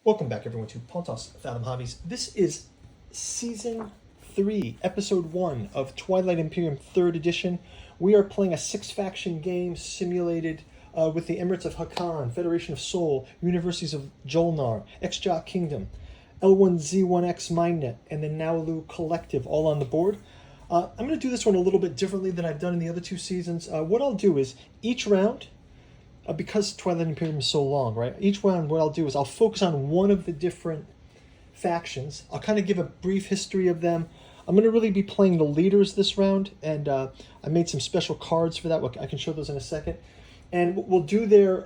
Welcome back, everyone, to Pontos Fathom Hobbies. This is Season 3, Episode 1 of Twilight Imperium 3rd Edition. We are playing a 6-faction game simulated with the Emirates of Hacan, Federation of Sol, Universities of Jolnar, Xja Kingdom, L1Z1X Mindnet, and the Naulu Collective all on the board. I'm going to do this one a little bit differently than I've done in the other two seasons. What I'll do is, each round, because Twilight Imperium is so long, right? Each round, what I'll do is I'll focus on one of the different factions. I'll kind of give a brief history of them. I'm going to really be playing the leaders this round, and I made some special cards for that. I can show those in a second. And we'll do their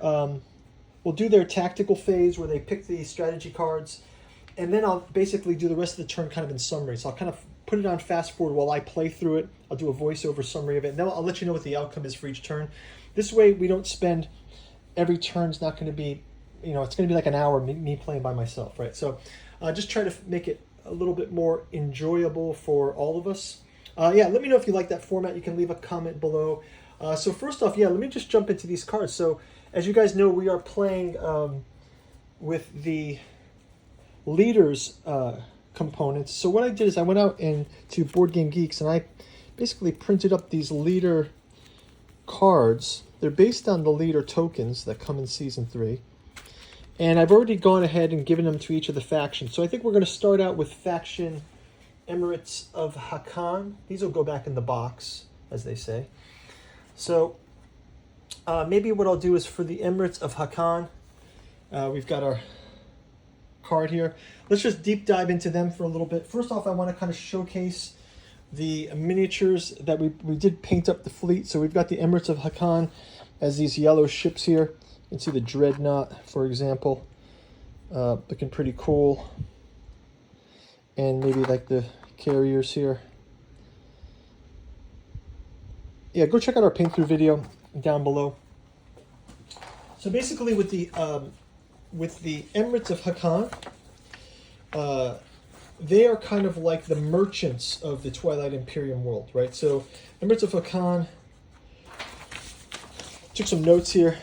tactical phase where they pick the strategy cards, and then I'll basically do the rest of the turn kind of in summary. So I'll kind of put it on fast forward while I play through it. I'll do a voiceover summary of it, and then I'll let you know what the outcome is for each turn. This way, we don't spend every turn's not going to be, it's going to be like an hour me playing by myself, right? So just try to make it a little bit more enjoyable for all of us. Let me know if you like that format. You can leave a comment below. So first off, let me just jump into these cards. So as you guys know, we are playing with the leaders components. So what I did is I went out to Board Game Geeks and I basically printed up these leader cards. They're based on the leader tokens that come in Season 3. And I've already gone ahead and given them to each of the factions. So I think we're going to start out with faction Emirates of Hacan. These will go back in the box, as they say. So maybe what I'll do is for the Emirates of Hacan, we've got our card here. Let's just deep dive into them for a little bit. First off, I want to kind of showcase the miniatures that we did paint up the fleet. So we've got the Emirates of Hacan as these yellow ships here. You can see the Dreadnought, for example, looking pretty cool. And maybe like the carriers here. Yeah, go check out our paint through video down below. So basically with the Emirates of Hacan, they are kind of like the merchants of the Twilight Imperium world, right? So Emirates of Hacan, took some notes here.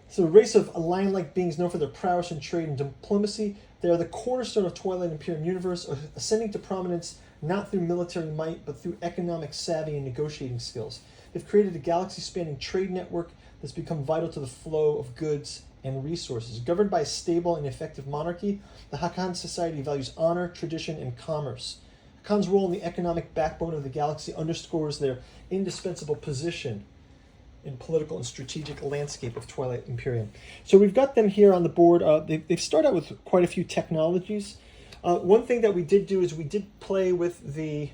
So a race of lion-like beings known for their prowess in trade and diplomacy. They are the cornerstone of Twilight Imperium universe, ascending to prominence not through military might, but through economic savvy and negotiating skills. They've created a galaxy-spanning trade network that's become vital to the flow of goods and resources. Governed by a stable and effective monarchy, the Hacan society values honor, tradition, and commerce. Hacan's role in the economic backbone of the galaxy underscores their indispensable position in political and strategic landscape of Twilight Imperium. So we've got them here on the board. They've started out with quite a few technologies. One thing that we did do is we did play with the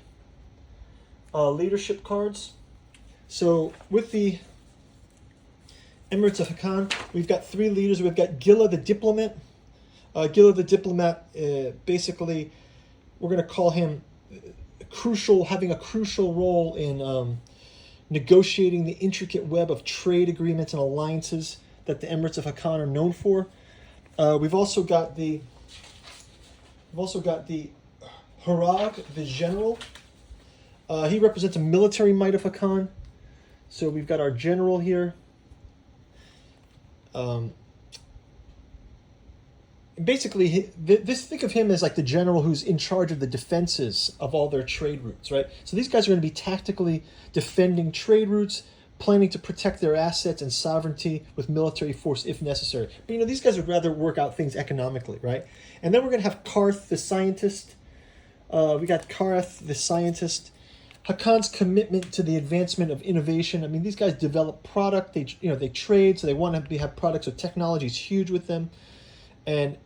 leadership cards. So with the Emirates of Hacan, we've got 3 leaders. We've got Gilla the Diplomat. Gilla the Diplomat, basically, we're going to call him having a crucial role in negotiating the intricate web of trade agreements and alliances that the Emirates of Hacan are known for. We've also got the Harag, the General. He represents a military might of Hacan. So we've got our general here. Basically, think of him as like the general who's in charge of the defenses of all their trade routes, right? So these guys are going to be tactically defending trade routes, planning to protect their assets and sovereignty with military force if necessary. But these guys would rather work out things economically, right? And then we're going to have Karth, the scientist. We got Karth, the scientist. Hacan's commitment to the advancement of innovation. I mean, these guys develop product. They trade, so they want to have products. So technology is huge with them. And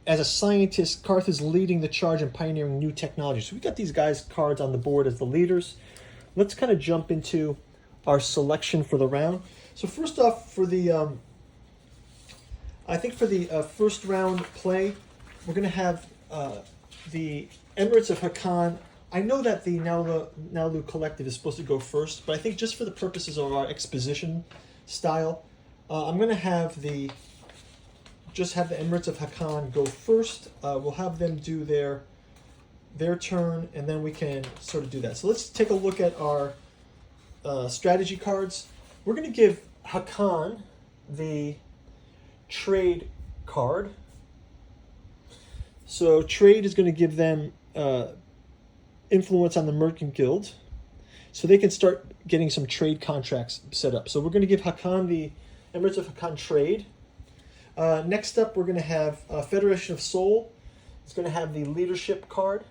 as a scientist, Karth is leading the charge in pioneering new technology. So we got these guys' cards on the board as the leaders. Let's kind of jump into our selection for the round. So first off, for the first round play, we're going to have the Emirates of Hacan. I know that the Naulu Collective is supposed to go first, but I think just for the purposes of our exposition style, I'm going to have the Emirates of Hacan go first. We'll have them do their turn, and then we can sort of do that. So let's take a look at our strategy cards. We're going to give Hacan the trade card. So trade is going to give them influence on the Merchant Guild, so they can start getting some trade contracts set up. So we're going to give Hacan the Emirates of Hacan trade. Next up, we're going to have Federation of Seoul. It's going to have the leadership card.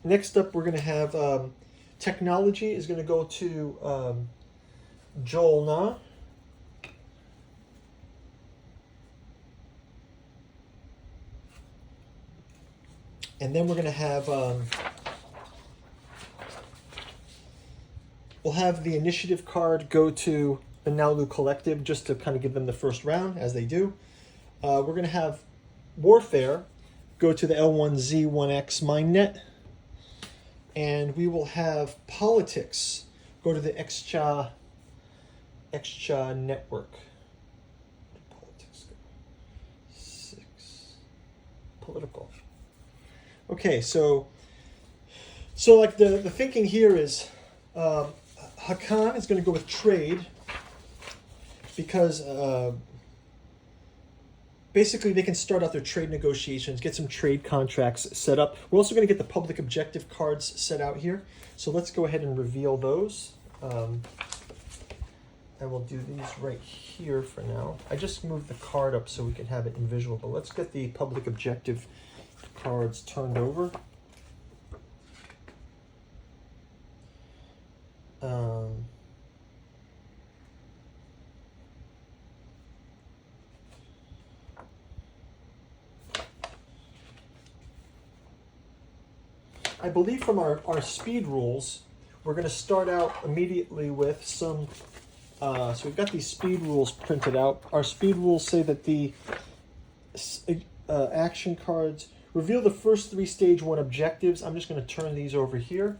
Next up, we're going to have technology is going to go to Joel Na. And then we're going to have, we'll have the initiative card go to the Naulu Collective just to kind of give them the first round, as they do. We're going to have Warfare go to the L1Z1X MindNet. And we will have Politics go to the Xcha Network. Politics go? 6. Political. Okay, so like the thinking here is Hacan is going to go with trade because basically they can start out their trade negotiations, get some trade contracts set up. We're also going to get the public objective cards set out here. So let's go ahead and reveal those. I will do these right here for now. I just moved the card up so we can have it in visual, but let's get the public objective cards turned over. I believe from our speed rules, we're going to start out immediately with some, so we've got these speed rules printed out. Our speed rules say that the action cards reveal the first 3 stage 1 objectives. I'm just going to turn these over here,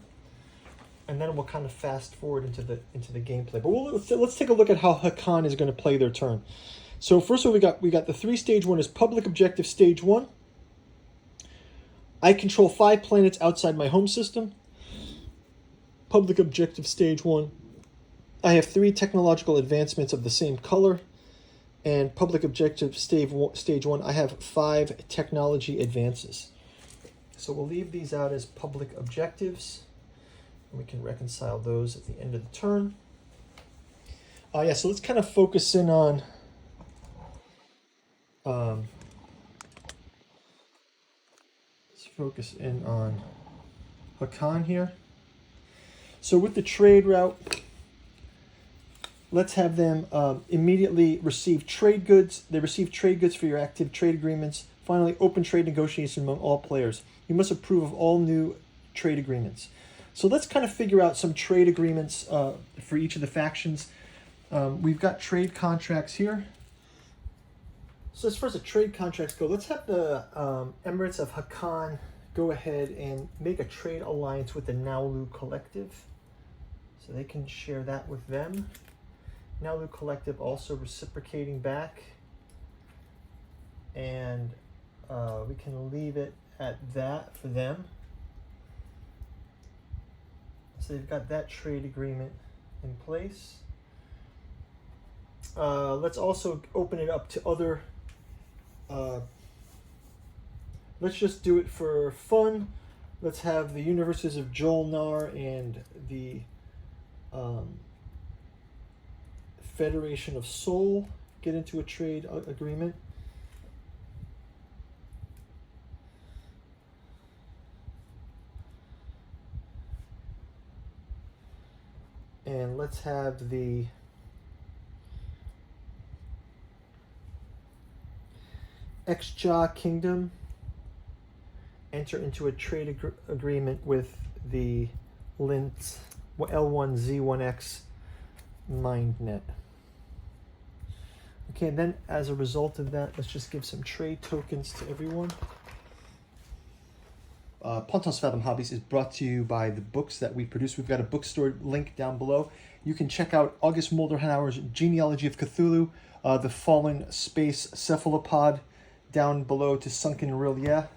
and then we'll kind of fast forward into the gameplay. But let's take a look at how Hacan is going to play their turn. So first of all, we got the 3 stage 1 is public objective stage 1. I control 5 planets outside my home system. Public objective stage 1. I have 3 technological advancements of the same color. And public objective stage 1, I have 5 technology advances. So we'll leave these out as public objectives. And we can reconcile those at the end of the turn. Yeah, so let's kind of focus in on Hacan here. So with the trade route, let's have them immediately receive trade goods. They receive trade goods for your active trade agreements. Finally, open trade negotiation among all players. You must approve of all new trade agreements. So let's kind of figure out some trade agreements for each of the factions. We've got trade contracts here. So as far as the trade contracts go, let's have the Emirates of Hacan go ahead and make a trade alliance with the Naulu Collective. So they can share that with them. Naulu Collective also reciprocating back. And we can leave it at that for them. So they've got that trade agreement in place. Let's also open it up to other... let's just do it for fun. Let's have the universes of Jolnar and the Federation of Seoul get into a trade agreement. And let's have the Xja Kingdom enter into a trade agreement with the Lint L1Z1X MindNet. Okay, and then as a result of that, let's just give some trade tokens to everyone. Pontos Fathom Hobbies is brought to you by the books that we produce. We've got a bookstore link down below. You can check out August Mulderhauer's Genealogy of Cthulhu, The Fallen Space Cephalopod down below to Sunken Rillier.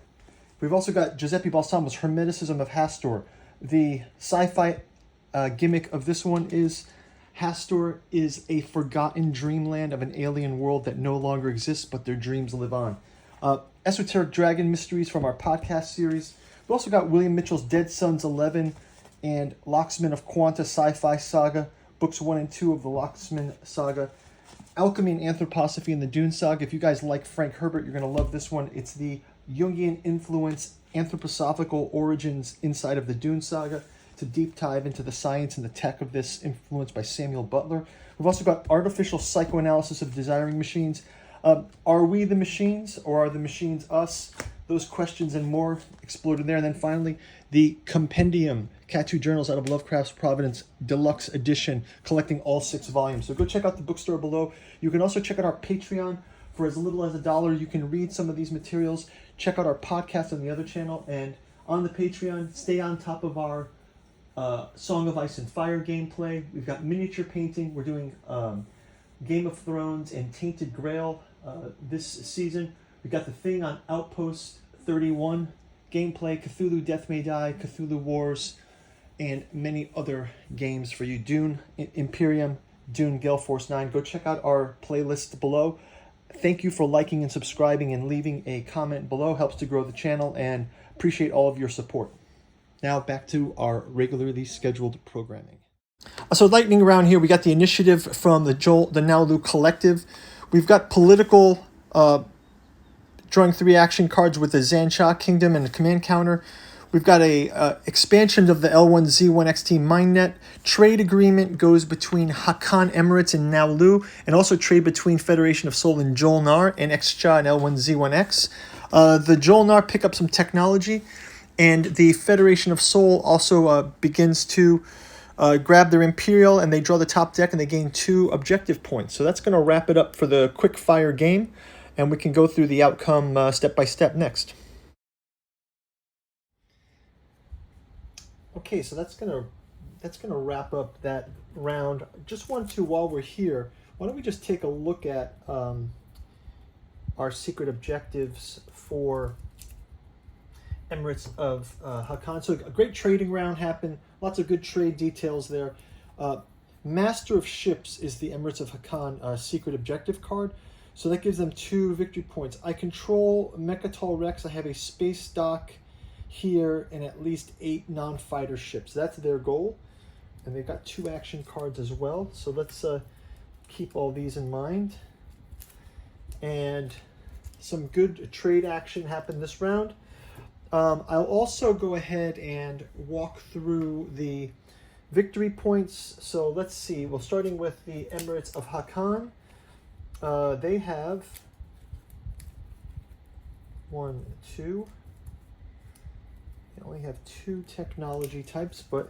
We've also got Giuseppe Balsamo's Hermeticism of Hastur. The sci-fi gimmick of this one is Hastur is a forgotten dreamland of an alien world that no longer exists, but their dreams live on. Esoteric Dragon Mysteries from our podcast series. We also got William Mitchell's Dead Sons 11 and Locksmen of Quanta Sci-Fi Saga, books 1 and 2 of the Locksmen Saga. Alchemy and Anthroposophy in the Dune Saga. If you guys like Frank Herbert, you're going to love this one. It's the Jungian influence, anthroposophical origins inside of the Dune Saga. It's a deep dive into the science and the tech of this influence by Samuel Butler. We've also got Artificial Psychoanalysis of Desiring Machines. Are we the machines, or are the machines us? Those questions and more explored in there. And then finally, the Compendium, Cat 2 Journals out of Lovecraft's Providence, Deluxe Edition, collecting all 6 volumes. So go check out the bookstore below. You can also check out our Patreon. For as little as $1, you can read some of these materials. Check out our podcast on the other channel. And on the Patreon, stay on top of our Song of Ice and Fire gameplay. We've got miniature painting. We're doing Game of Thrones and Tainted Grail this season. We've got the thing on Outpost 31 gameplay, Cthulhu Death May Die, Cthulhu Wars, and many other games for you. Dune, Imperium, Dune, Gale Force 9. Go check out our playlist below. Thank you for liking and subscribing and leaving a comment below. Helps to grow the channel, and appreciate all of your support. Now back to our regularly scheduled programming. So lightning round here, we got the initiative from the Naulu Collective. We've got political, drawing 3 action cards with the Zancha Kingdom and the command counter. We've got a expansion of the L1Z1XT MineNet. Trade agreement goes between Hacan, Emirates, and Naulu, and also trade between Federation of Sol and Jolnar and Xcha and L1Z1X. The Jolnar pick up some technology, and the Federation of Sol also begins to grab their Imperial, and they draw the top deck, and they gain 2 objective points. So that's going to wrap it up for the quick fire game, and we can go through the outcome step by step next. Okay, so that's gonna wrap up that round. Just want to, while we're here, why don't we just take a look at our secret objectives for Emirates of Hacan. So a great trading round happened. Lots of good trade details there. Master of Ships is the Emirates of Hacan secret objective card. So that gives them 2 victory points. I control Mechatol Rex. I have a space dock here and at least 8 non-fighter ships. That's their goal. And they've got 2 action cards as well. So let's keep all these in mind. And some good trade action happened this round. I'll also go ahead and walk through the victory points. So let's see. Well, starting with the Emirates of Hacan, they have 1, 2. I only have 2 technology types, but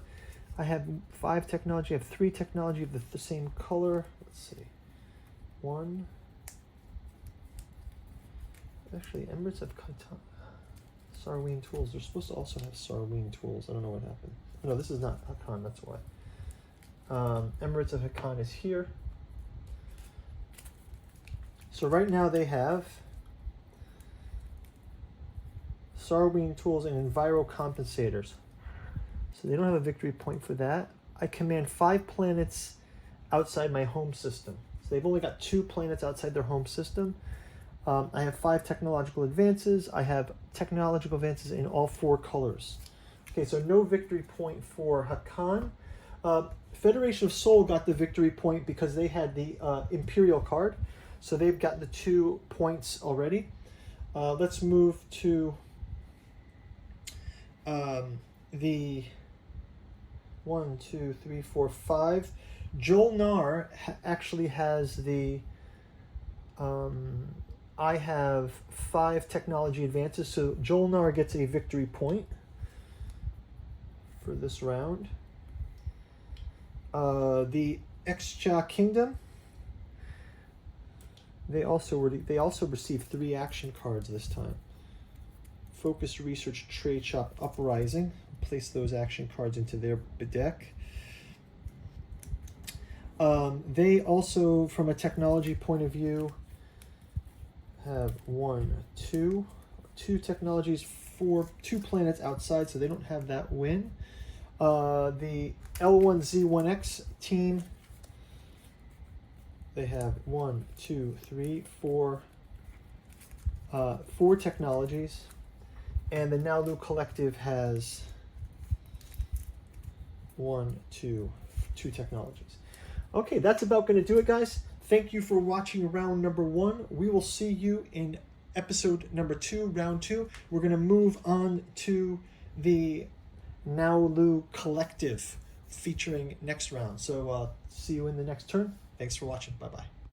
I have 5 technology. I have 3 technology of the same color. Let's see. 1. Actually, Emirates of Hacan. Sarween tools. They're supposed to also have Sarween tools. I don't know what happened. No, this is not Hacan, that's why. Emirates of Hacan is here. So right now they have Sarween tools and Enviro compensators. So they don't have a victory point for that. I command 5 planets outside my home system. So they've only got 2 planets outside their home system. I have 5 technological advances. I have technological advances in all 4 colors. Okay, so no victory point for Hacan. Federation of Sol got the victory point because they had the Imperial card. So they've got the 2 points already. Let's move to the 1, 2, 3, 4, 5. Jolnar actually has the I have 5 technology advances, so Jolnar gets a victory point for this round. The Xcha Kingdom, they also received 3 action cards this time. Focus, Research, Trade Shop, Uprising. Place those action cards into their deck. They also, from a technology point of view, have 2 technologies for 2 planets outside, so they don't have that win. The L1Z1X team They have 1, 2, 3, 4, 4 technologies, and the Naulu Collective has 1, 2 technologies. Okay, that's about going to do it, guys. Thank you for watching round number 1. We will see you in episode number 2, round 2. We're going to move on to the Naulu Collective featuring next round. So see you in the next turn. Thanks for watching. Bye-bye.